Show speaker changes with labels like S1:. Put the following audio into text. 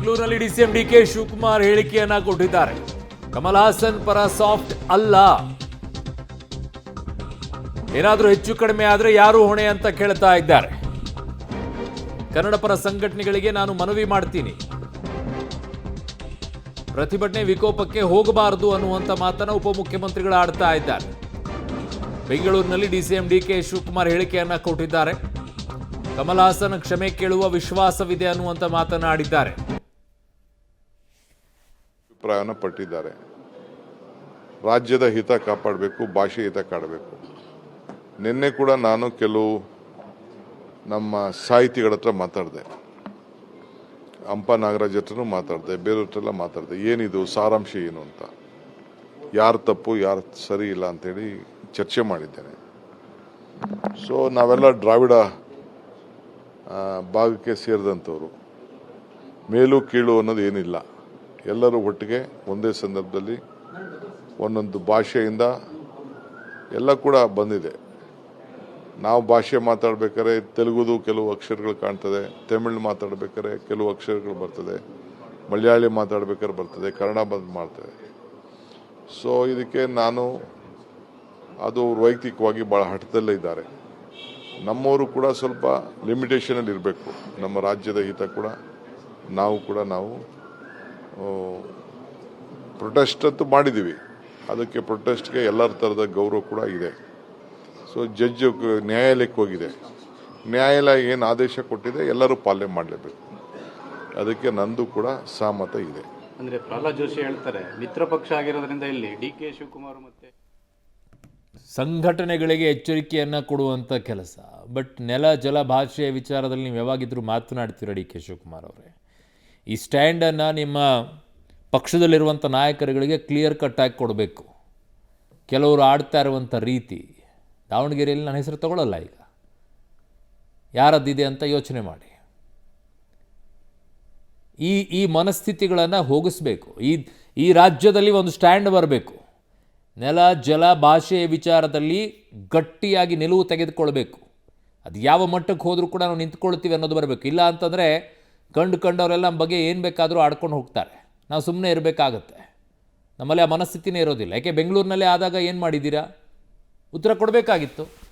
S1: ಬೆಂಗಳೂರಿನಲ್ಲಿ DCM DK Shivakumar ಹೇಳಿಕೆಯನ್ನ ಕೊಟ್ಟಿದ್ದಾರೆ. ಕಮಲ್ ಹಾಸನ್ ಪರ ಸಾಫ್ಟ್ ಅಲ್ಲ, ಏನಾದರೂ ಹೆಚ್ಚು ಕಡಿಮೆ ಆದ್ರೆ ಯಾರು ಹೊಣೆ ಅಂತ ಕೇಳ್ತಾ ಇದ್ದಾರೆ. ಕನ್ನಡ ಪರ ಸಂಘಟನೆಗಳಿಗೆ ನಾನು ಮನವಿ ಮಾಡ್ತೀನಿ, ಪ್ರತಿಭಟನೆ ವಿಕೋಪಕ್ಕೆ ಹೋಗಬಾರದು ಅನ್ನುವಂತ ಮಾತನ್ನ ಉಪಮುಖ್ಯಮಂತ್ರಿಗಳು ಆಡ್ತಾ ಇದ್ದಾರೆ. ಬೆಂಗಳೂರಿನಲ್ಲಿ ಡಿಸಿಎಂ ಡಿಕೆ ಶಿವಕುಮಾರ್ ಹೇಳಿಕೆಯನ್ನ ಕೊಟ್ಟಿದ್ದಾರೆ. ಕಮಲ್ ಹಾಸನ್ ಕ್ಷಮೆ ಕೇಳುವ ವಿಶ್ವಾಸವಿದೆ ಅನ್ನುವಂತ ಮಾತನಾಡಿದ್ದಾರೆ.
S2: ಅಭಿಪ್ರಾಯವನ್ನು ಪಟ್ಟಿದ್ದಾರೆ. ರಾಜ್ಯದ ಹಿತ ಕಾಪಾಡಬೇಕು, ಭಾಷೆ ಹಿತ ಕಾಡಬೇಕು. ನಿನ್ನೆ ಕೂಡ ನಾನು ಕೆಲವು ನಮ್ಮ ಸಾಹಿತಿಗಳ ಹತ್ರ ಮಾತಾಡಿದೆ, ಹಂಪ ನಾಗರಾಜ್ ಹತ್ರನೂ ಮಾತಾಡಿದೆ, ಬೇರೆಯವ್ರಲ್ಲ ಮಾತಾಡಿದೆ. ಏನಿದು ಸಾರಾಂಶ ಏನು ಅಂತ, ಯಾರು ತಪ್ಪು ಯಾರು ಸರಿ ಇಲ್ಲ ಅಂತೇಳಿ ಚರ್ಚೆ ಮಾಡಿದ್ದೇನೆ. ಸೊ ನಾವೆಲ್ಲ ದ್ರಾವಿಡ ಭಾಗಕ್ಕೆ ಸೇರಿದಂಥವ್ರು, ಮೇಲು ಕೀಳು ಅನ್ನೋದು ಏನಿಲ್ಲ. ಎಲ್ಲರೂ ಒಟ್ಟಿಗೆ ಒಂದೇ ಸಂದರ್ಭದಲ್ಲಿ ಒಂದೊಂದು ಭಾಷೆಯಿಂದ ಎಲ್ಲ ಕೂಡ ಬಂದಿದೆ. ನಾವು ಭಾಷೆ ಮಾತಾಡ್ಬೇಕಾದ್ರೆ ತೆಲುಗುದು ಕೆಲವು ಅಕ್ಷರಗಳು ಕಾಣ್ತದೆ, ತಮಿಳು ಮಾತಾಡ್ಬೇಕಾದ್ರೆ ಕೆಲವು ಅಕ್ಷರಗಳು ಬರ್ತದೆ, ಮಲಯಾಳಿ ಮಾತಾಡ್ಬೇಕಾದ್ರೆ ಬರ್ತದೆ, ಕನ್ನಡ ಮಾಡ್ತದೆ. ಸೊ ಇದಕ್ಕೆ ನಾನು ಅದು ವೈಯಕ್ತಿಕವಾಗಿ ಭಾಳ ಹಠದಲ್ಲೇ ಇದ್ದಾರೆ. ನಮ್ಮವರು ಕೂಡ ಸ್ವಲ್ಪ ಲಿಮಿಟೇಷನಲ್ಲಿ ಇರಬೇಕು. ನಮ್ಮ ರಾಜ್ಯದ ಹಿತ ಕೂಡ ನಾವು ಪ್ರೊಟೆಸ್ಟ್ ಅಂತೂ ಮಾಡಿದ್ದೀವಿ, ಅದಕ್ಕೆ ಪ್ರೊಟೆಸ್ಟ್ಗೆ ಎಲ್ಲರ ಥರದ ಗೌರವ ಕೂಡ ಇದೆ. ಸೊ ಜಡ್ಜ್ ನ್ಯಾಯಾಲಯಕ್ಕೆ ಹೋಗಿದೆ, ನ್ಯಾಯಾಲಯ ಏನು ಆದೇಶ ಕೊಟ್ಟಿದೆ ಎಲ್ಲರೂ ಪಾಲನೆ ಮಾಡಲೇಬೇಕು. ಅದಕ್ಕೆ ನಂದು ಕೂಡ ಸಹಮತ ಇದೆ.
S3: ಅಂದರೆ ಪ್ರಹ್ಲಾದ್ ಜೋಶಿ ಹೇಳ್ತಾರೆ, ಮಿತ್ರ ಪಕ್ಷ ಆಗಿರೋದ್ರಿಂದ ಇಲ್ಲಿ ಡಿ ಕೆ ಶಿವಕುಮಾರ್ ಮತ್ತೆ
S1: ಸಂಘಟನೆಗಳಿಗೆ ಎಚ್ಚರಿಕೆಯನ್ನು ಕೊಡುವಂಥ ಕೆಲಸ. ಬಟ್ ನೆಲ ಜಲ ಭಾಷೆಯ ವಿಚಾರದಲ್ಲಿ ನೀವು ಯಾವಾಗಿದ್ರೂ ಮಾತನಾಡ್ತೀರ ಡಿ ಕೆ ಶಿವಕುಮಾರ್ ಅವರೇ. ಈ ಸ್ಟ್ಯಾಂಡನ್ನು ನಿಮ್ಮ ಪಕ್ಷದಲ್ಲಿರುವಂಥ ನಾಯಕರುಗಳಿಗೆ ಕ್ಲಿಯರ್ ಕಟ್ಟಾಗಿ ಕೊಡಬೇಕು. ಕೆಲವರು ಆಡ್ತಾ ಇರುವಂಥ ರೀತಿ, ದಾವಣಗೆರೆಯಲ್ಲಿ ನನ್ನ ಹೆಸರು ತಗೊಳ್ಳಲ್ಲ, ಈಗ ಯಾರದ್ದಿದೆ ಅಂತ ಯೋಚನೆ ಮಾಡಿ. ಈ ಮನಸ್ಥಿತಿಗಳನ್ನು ಹೋಗಿಸ್ಬೇಕು. ಈ ರಾಜ್ಯದಲ್ಲಿ ಒಂದು ಸ್ಟ್ಯಾಂಡ್ ಬರಬೇಕು. ನೆಲ ಜಲ ಭಾಷೆಯ ವಿಚಾರದಲ್ಲಿ ಗಟ್ಟಿಯಾಗಿ ನಿಲುವು ತೆಗೆದುಕೊಳ್ಬೇಕು. ಅದು ಯಾವ ಮಟ್ಟಕ್ಕೆ ಹೋದರೂ ಕೂಡ ನಾವು ನಿಂತ್ಕೊಳ್ತೀವಿ ಅನ್ನೋದು ಬರಬೇಕು. ಇಲ್ಲ ಅಂತಂದರೆ ಕಂಡವರೆಲ್ಲ ನಮ್ಮ ಬಗ್ಗೆ ಏನು ಬೇಕಾದರೂ ಆಡ್ಕೊಂಡು ಹೋಗ್ತಾರೆ, ನಾವು ಸುಮ್ಮನೆ ಇರಬೇಕಾಗತ್ತೆ. ನಮ್ಮಲ್ಲಿ ಆ ಮನಸ್ಥಿತಿನೇ ಇರೋದಿಲ್ಲ. ಯಾಕೆ ಬೆಂಗಳೂರಿನಲ್ಲೇ ಆದಾಗ ಏನು ಮಾಡಿದ್ದೀರಾ, ಉತ್ತರ ಕೊಡಬೇಕಾಗಿತ್ತು.